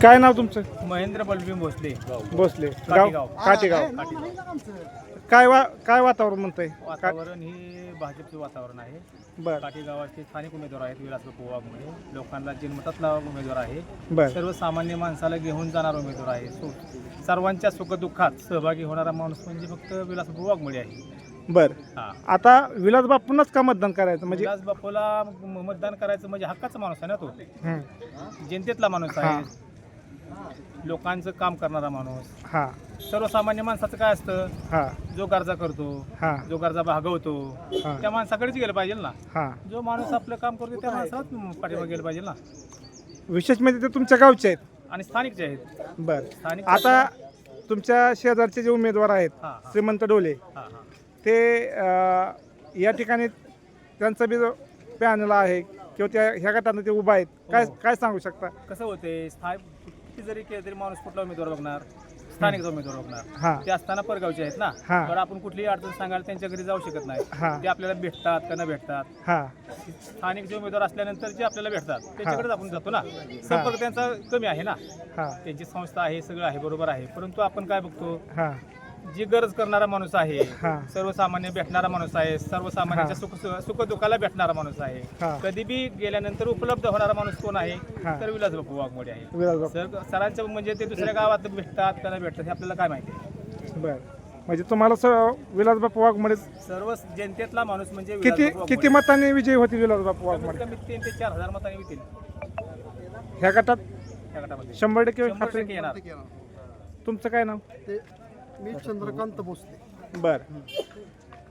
काय नाव तुमचं? महेंद्र बलभीम भोसले. भोसले. काटेगाव. काटेगाव. काय वातावरण म्हणतंय? वातावरण ही भाजपचे वातावरण आहे. बर काटेगावाचे स्थानिक उमेदवार आहेत विलासबापू वाघमोडे. लोकांना जन्मतातला उमेदवार आहे. बर सर्वसामान्य माणसाला घेऊन जाणारा उमेदवार आहे. सर्वांच्या सुखदुःखात सहभागी होणारा माणूस म्हणजे फक्त विलासबापू वाघमोडे आहे. बर. हा, आता विलास बापूंनाच का मतदान करायचं म्हणजे? विलासबापूला मतदान करायचं म्हणजे हक्काचा माणूस आहे ना तो. हं. जनतेतला माणूस आहे. लोकांचं काम करणारा माणूस. हा सर्वसामान्य माणसाचं काय असतं? हा जो गरजा करतो, हा जो गरजा भागवतो, हा त्या माणसाकडेच गेलं पाहिजे ना. हा. जो जो माणूस आपलं काम करतो त्या माणसालाच पाठीमागे गेलं पाहिजे ना. विशेष म्हणजे ते तुमच्या गावचे आहेत. आणि स्थानिकचे आहेत. बर. स्थानिक आता तुमच्या शेजारचे जे उमेदवार आहेत हा, हा, श्रीमंत डोले, हा, हा. ते या ठिकाणी त्यांचा बी जो पॅनल आहे किंवा त्या ह्या गटानं ते उभा आहेत, काय सांगू शकता? कसं होते किती जरी केलं तरी माणूस कुठला उमेदवार बघणार? स्थानिकचा उमेदवार बघणार. हा ते असताना परगावचे आहेत ना. हा. तर आपण कुठलीही अडचण सांगायला त्यांच्या घरी जाऊ शकत नाही. हा ते आपल्याला भेटतात का न भेटतात. हा स्थानिक जे उमेदवार असल्यानंतर जे आपल्याला भेटतात त्याच्याकडेच आपण जातो ना. संपर्क त्यांचा कमी आहे ना. हा त्यांची संस्था आहे, सगळं आहे, बरोबर आहे. परंतु आपण काय बघतो, हा जी गरज करणारा माणूस आहे, हा सर्वसामान्य भेटणारा माणूस आहे, सर्वसामान्यांच्या सुखदुःखाला भेटणारा माणूस आहे, हा. कधी बी गेल्यानंतर उपलब्ध होणारा माणूस कोण आहे? हा. तर विलासबापू वाघमोडे आहे. विलास बापू. सरांचं म्हणजे ते दुसऱ्या गावात भेटतात का नाही भेटतात हे आपल्याला काय माहिती आहे. बर. म्हणजे तुम्हाला विलास बापू वाघमोडे सर्व जनतेतला माणूस म्हणजे किती विलासबापू किती वाघमोडे. मतांनी विजयी होती विलास बापू वाघमोडे? कमीत कमी 3 ते 4,000 मतांनी येतील ह्या गटात? या गटामध्ये. 100% 100% येणार. तुमचं काय नाव? मी चंद्रकांत भोसले. बर.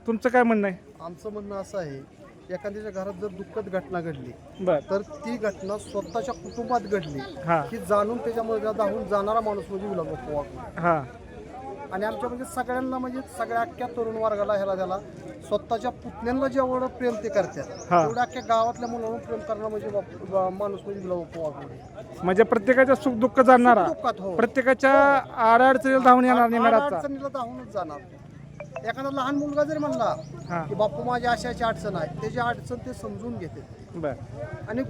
तुमचं काय म्हणणं आहे? आमचं म्हणणं असं आहे, एखाद्याच्या घरात जर दुःखद घटना घडली बर. तर ती घटना स्वतःच्या कुटुंबात घडली हा की जाणून त्याच्यामध्ये धावून जाणारा माणूस म्हणजे विलासबापू वाघमोडे. हा आणि आमच्या म्हणजे सगळ्यांना म्हणजे सगळ्या अख्ख्या तरुण वर्गाला त्याला स्वतःच्या पुतण्यांना जेवढं प्रेम ते करतात हा. तेवढ्या अख्ख्या गावातल्या मुलांना प्रेम करणार म्हणजे माणूस म्हणजे विलासबापू वाघमोडे. म्हणजे प्रत्येकाच्या सुख दुःख जाणणारा, दुःखात हो, प्रत्येकाच्या आडअडचणीला धावून येणार नाही मॅडमचा. अडचणीला धावूनच जाणार. एखादा लहान मुलगा जरी म्हणला हा की बापू माझी अशाची अडचण आहे, त्याची अडचण ते समजून घेते. बर. आणि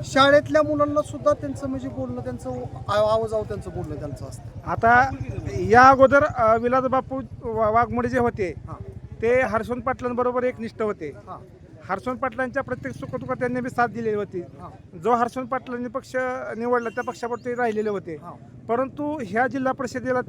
शाळेतल्या मुलांना सुद्धा त्यांचं म्हणजे बोलणं, त्यांचं आवाजाव त्यांचं बोलणं त्यांचं असतं. आता या अगोदर विलास बापू वाघमोडे जे होते हां ते हर्षवंत पाटलांबरोबर एकनिष्ठ होते. हां हर्षवंत पाटलांच्या प्रत्येक सुखदुःखात त्यांनी बी साथ दिलेली होती. हां जो हर्षवंत पाटलांनी पक्ष निवडला त्या पक्षावर ते राहिलेले होते. हां. परंतु ह्या जिल्हा परिषदेला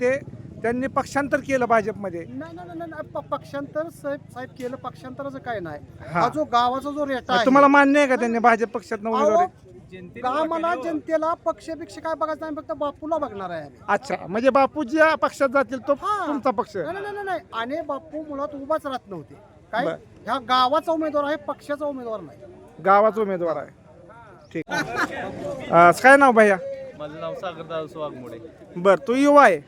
त्यांनी पक्षांतर केलं भाजपमध्ये. नाही, पक्षांतर साहेब केलं. पक्षांतराचं काय नाही. हा. हा जो गावाचा जो रेटा आहे, तुम्हाला मान्य आहे का त्यांनी भाजप पक्षात अहो, उमेदवारी? गावाला जनतेला पक्षपेक्षा काय बघायचं नाही, फक्त बापूला बघणार आहे आम्ही. अच्छा, म्हणजे बापू ज्या पक्षात जातील तो हा. तुमचा पक्ष? नाही. आणि बापू मुळात उभाच राहत नव्हते. काय बर. ह्या गावाचा उमेदवार आहे, पक्षाचा उमेदवार नाही. गावाचा उमेदवार आहे. ठीक. काय नाव भैया? माझं नाव सागरदास वाघमोडे. बर. तू युवा आहे.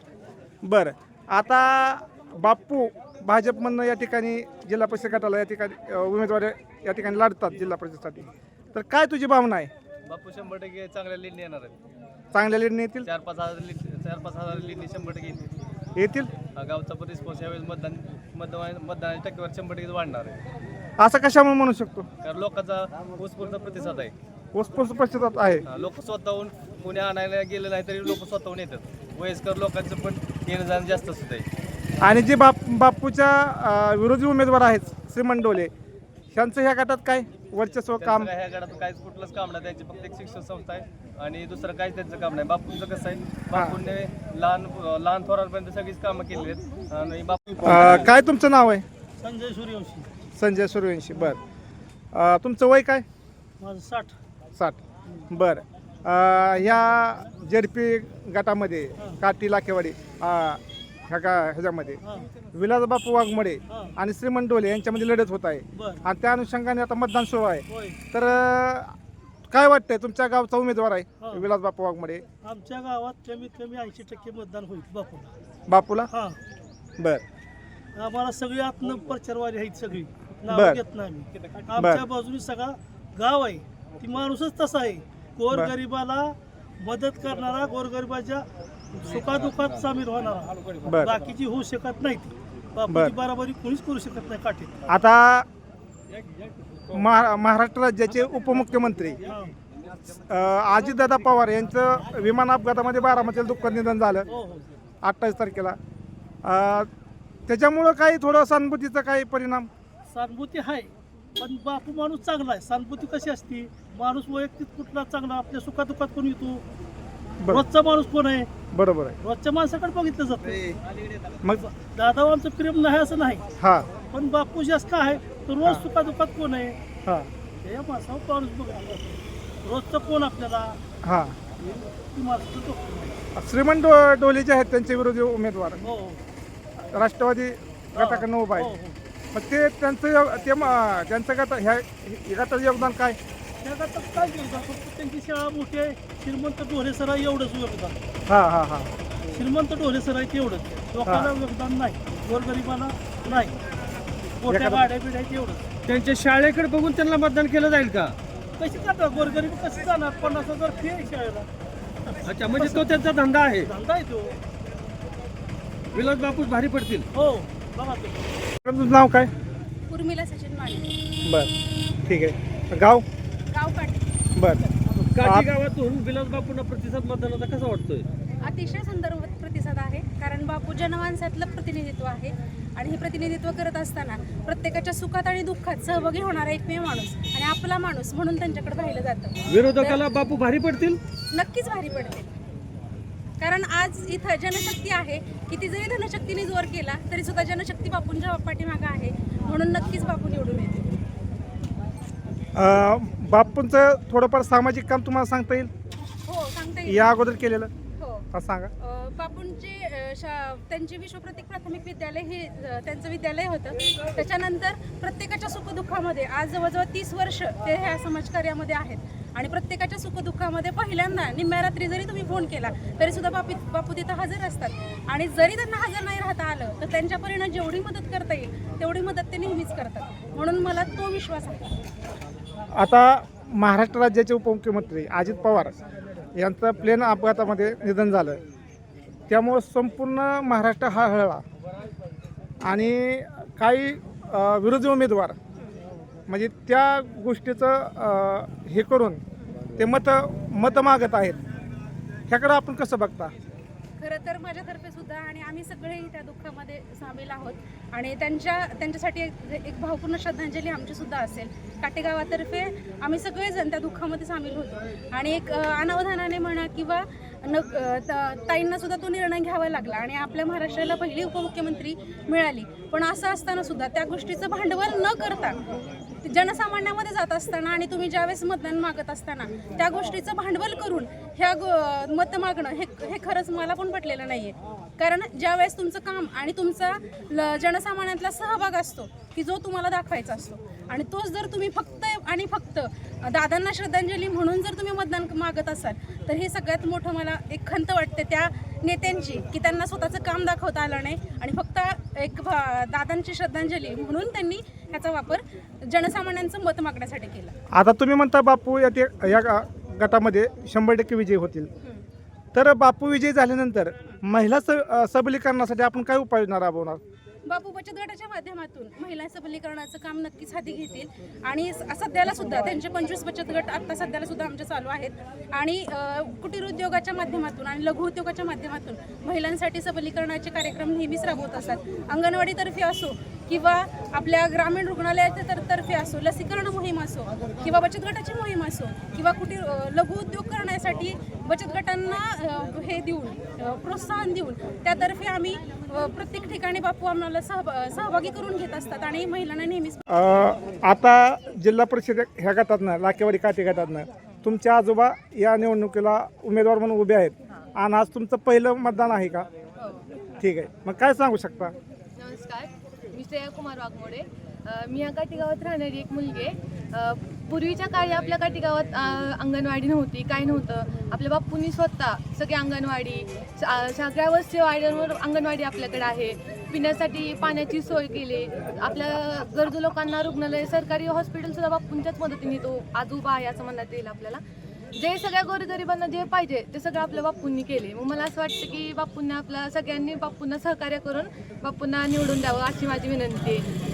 बर. आता बापू भाजपमधनं या ठिकाणी जिल्हा परिषद गटाला या ठिकाणी उमेदवार या ठिकाणी लढतात जिल्हा परिषदेसाठी. तर काय तुझी भावना आहे? बापू 100% चांगल्या लीडने येणार आहेत. चांगल्या लीडने येतील? 4-5 हजार लीडने 100% येतील. येतील. गावचा पण रिस्पॉन्स यावेळेस मतदानाची टक्केवारी 100% वाढणार आहे. असं कशामुळे म्हणू शकतो? कारण लोकांचा उत्स्फूर्त प्रतिसाद आहे. वस्तू परिषदात आहे. लोक स्वतःहून कोणी आणायला गेलं नाही तरी लोक स्वतःहून येतात. वयस्कर लोकांचं पण येणं जाणं जास्त असतं आहे. आणि जे बापूच्या विरोधी उमेदवार आहेत श्रीमंत डोले, ह्यांचं ह्या गटात काय वर्चस्व काम? ह्या गटात काहीच कुठलंच काम नाही. त्यांची फक्त एक शिक्षण संस्था आहे आणि दुसरं काहीच त्यांचं काम नाही. बापूंचं कसं आहे, बापूंनी लहान थोरांपर्यंत सगळीच कामं केली आहेत. आणि बापू काय तुमचं नाव आहे? संजय सूर्यवंशी. संजय सूर्यवंशी. बर. तुमचं वय काय? माझं 60. 60. बर. ह्या जेडपी गटामध्ये काटी लाखेवाडी ह्याच्यामध्ये विलास बापू वाघमोडे आणि श्रीमंत डोले यांच्यामध्ये लढत होत आहे. आणि त्या अनुषंगाने आता मतदान सुरू आहे. तर काय वाटतंय, तुमच्या गावचा उमेदवार आहे विलास बापू वाघमोडे? आमच्या गावात कमीत कमी 80% मतदान होईल बापूला. हा. बर. आम्हाला सगळी आत्म प्रचारवादी आहेत, सगळी बर. नाव घेत नाही आम्ही. आमच्या बाजूने सगळा गाव आहे. ती माणूसच तसा आहे, गोरगरिबाला मदत करणारा, गोरगरिबाच्या सुखादुखात सामील होणारा. बर. बाकीची होऊ शकत नाही. बापूची बराबरी कोणीच करू शकत नाही काठी. आता महाराष्ट्र राज्याचे उपमुख्यमंत्री अजितदादा पवार यांचं विमान अपघातामध्ये बारामतीला दुःखद निधन झालं हो हो 28 तारखेला. त्याच्यामुळं काही थोडं सहानुभूतीचा काही परिणाम. सहानुभूती आहे, पण बापू माणूस चांगला आहे. सहानुभूती कशी असते, माणूस वैयक्तिक कुठला चांगला, आपल्या सुखादुखात कोण येतो. बरं. रोजचा माणूस कोण आहे, बरोबर आहे. रोजच्या माणसाकडे बघितलं जातं. मग दादा आमचं प्रेम नाही असं नाही, हा पण बापू जास्त काय आहे, तर रोज सुखादुखात कोण आहे, हा या माणसावर माणूस बघा. रोजचं कोण आपल्याला, हा ती माणसं तो. श्रीमंत डोले जे आहेत त्यांचे विरोधी उमेदवार हो हो राष्ट्रवादी गटाकडनं उभा हो आहे. हो. मग त्यांचं गट ह्या गटाचं योगदान काय? त्या गटात काय योगदान, फक्त त्यांची शाळा मोठी आहे. श्रीमंत ढोले सर आहे एवढंच योगदान. हा हा हा श्रीमंत ढोले सर आहे तेवढंच, लोकांना योगदान नाही, गोरगरिबांना नाही, मोठ्या एखादं- गाड्या बिड्या तेवढंच. त्यांच्या शाळेकडे बघून त्यांना मतदान केलं जाईल का? कशी जातात गोरगरीब, कशी जाणार? 50,000 फी आहे शाळेला, अच्छा, म्हणजे तो त्यांचा धंदा आहे. धंदा आहे तो. विलास बापू भारी पडतील. हो बघा तो. तुमचं नाव काय? उर्मिला सचिन माने, बर ठीक आहे. गाव? गाव काटे. बर काठी गावातून विलास बापूंना प्रतिसाद मतदानाचा कसा वाटतोय? अतिशय सुंदर प्रतिसाद आहे, कारण बापू जनमानसातलं प्रतिनिधित्व आहे आणि हे प्रतिनिधित्व करत असताना प्रत्येकाच्या सुखात आणि दुःखात सहभागी होणारा एकमेव माणूस आणि आपला माणूस म्हणून त्यांच्याकडे पाहिलं जातं. विरोधकाला बापू भारी पडतील. नक्कीच भारी पडते, कारण आज इथं जनशक्ती आहे. किती जरी धनशक्तीने जोर केला तरी सुद्धा जनशक्ती बापूंच्या पाठीमागं आहे, म्हणून नक्कीच बापू निवडून येते. बापूंचं थोडंफार सामाजिक काम तुम्हाला सांगता येईल हो सांगता येईल. या अगोदर केलेलं? हो हा सांगा. बापूंचे त्यांचे विश्वप्रतीक प्राथमिक विद्यालय हे त्यांचं विद्यालय होतं. त्याच्यानंतर प्रत्येकाच्या सुखदुःखामध्ये आज जवळजवळ 30 वर्ष ते ह्या समाजकार्यामध्ये आहेत आणि प्रत्येकाच्या सुखदुःखामध्ये पहिल्यांदा निम्म्या रात्री जरी तुम्ही फोन केला तरी सुद्धा बापू तिथं हजर असतात आणि जरी त्यांना हजर नाही राहता आलं तर त्यांच्या परीनं जेवढी मदत करता येईल तेवढी मदत ते नेहमीच करतात, म्हणून मला तो विश्वास आहे. आता महाराष्ट्र राज्याचे उपमुख्यमंत्री अजित पवार यांचं प्लेन अपघातामध्ये निधन झालं, त्यामुळं संपूर्ण महाराष्ट्र हळहळला आणि काही विरोधी उमेदवार म्हणजे त्या गोष्टीचं हे करून ते मत मागत आहेत. ह्याकडं आपण कसं बघता? खरं तर माझ्यातर्फे सुद्धा आणि आम्ही सगळेही त्या दुःखामध्ये सामील आहोत आणि त्यांच्यासाठी एक भावपूर्ण श्रद्धांजली आमची सुद्धा असेल. काटेगावातर्फे आम्ही सगळेजण त्या दुःखामध्ये सामील होतो आणि एक अनावधानाने म्हणा किंवा ताईंना सुद्धा तो निर्णय घ्यावा लागला आणि आपल्या महाराष्ट्राला पहिली उपमुख्यमंत्री मिळाली. पण असं असताना सुद्धा त्या गोष्टीचं भांडवल न करता जनसामान्यामध्ये जात असताना आणि तुम्ही ज्यावेळेस मतदान मागत असताना त्या गोष्टीचं भांडवल करून ह्या मत मागणं हे खरंच मला पण पटलेलं नाही आहे. कारण ज्यावेळेस तुमचं काम आणि तुमचा जनसामान्यातला सहभाग असतो की जो तुम्हाला दाखवायचा असतो आणि तोच जर तुम्ही फक्त आणि फक्त दादांना श्रद्धांजली म्हणून जर तुम्ही मतदान मागत असाल तर हे सगळ्यात मोठं मला एक खंत वाटते त्या नेत्यांची की त्यांना स्वतःचं काम दाखवता आलं नाही आणि फक्त एक दादांची श्रद्धांजली म्हणून त्यांनी ह्याचा वापर जनसामान्यांचं मत मागण्यासाठी केला. आता तुम्ही म्हणता बापू या गटामध्ये 100% विजयी होतील, तर बापू विजयी झाल्यानंतर महिला सबलीकरणासाठी आपण काय उपाययोजना राबवणार? बापू बचत गटाच्या माध्यमातून महिला सबलीकरणाचं काम नक्कीच हाती घेतील आणि सध्याला सुद्धा त्यांचे 25 बचत गट आत्ता सध्याला सुद्धा आमचे चालू आहेत आणि कुटीर उद्योगाच्या माध्यमातून आणि लघु उद्योगाच्या माध्यमातून महिलांसाठी सबलीकरणाचे कार्यक्रम नेहमीच राबवत असतात. अंगणवाडीतर्फे असो किंवा आपल्या ग्रामीण रुग्णालयाच्या तर्फे असो, लसीकरण मोहीम असो किंवा बचत गटाची मोहीम असो किंवा कुटीर लघु उद्योग करण्यासाठी बचत गटांना हे देऊन प्रोत्साहन देऊन त्यातर्फे आम्ही प्रत्येक ठिकाणी बापू आम्हाला सहभागी करून घेत असतात आणि महिलांना नेहमीच. आता जिल्हा परिषद ह्या गटातनं लाकेवाडी काटे गटातनं तुमचे आजोबा या निवडणुकीला उमेदवार म्हणून उभे आहेत आणि आज तुमचं पहिलं मतदान आहे का? ठीक आहे, मग काय सांगू शकता? नमस्कार, मी श्रेया कुमार वाघमोडे. मी या काटेगावात राहणारी एक मुलगी आहे. पूर्वीच्या काळी आपल्या काटेगावात अंगणवाडी नव्हती, काही नव्हतं. आपल्या बापूंनी स्वतः सगळी अंगणवाडी सगळ्या वस्तीवाड्यांवर अंगणवाडी आपल्याकडे आहे. पिण्यासाठी पाण्याची सोय केली. आपल्या गरजू लोकांना रुग्णालय, सरकारी हॉस्पिटलसुद्धा बापूंच्याच मदतीने तो आजोबा आहे असं म्हणण्यात येईल. आपल्याला जे सगळ्या गोरगरिबांना जे पाहिजे ते सगळं आपल्या बापूंनी केले. मग मला असं वाटतं की बापूंना आपल्या सगळ्यांनी बापूंना सहकार्य करून बापूंना निवडून द्यावं अशी माझी विनंती आहे.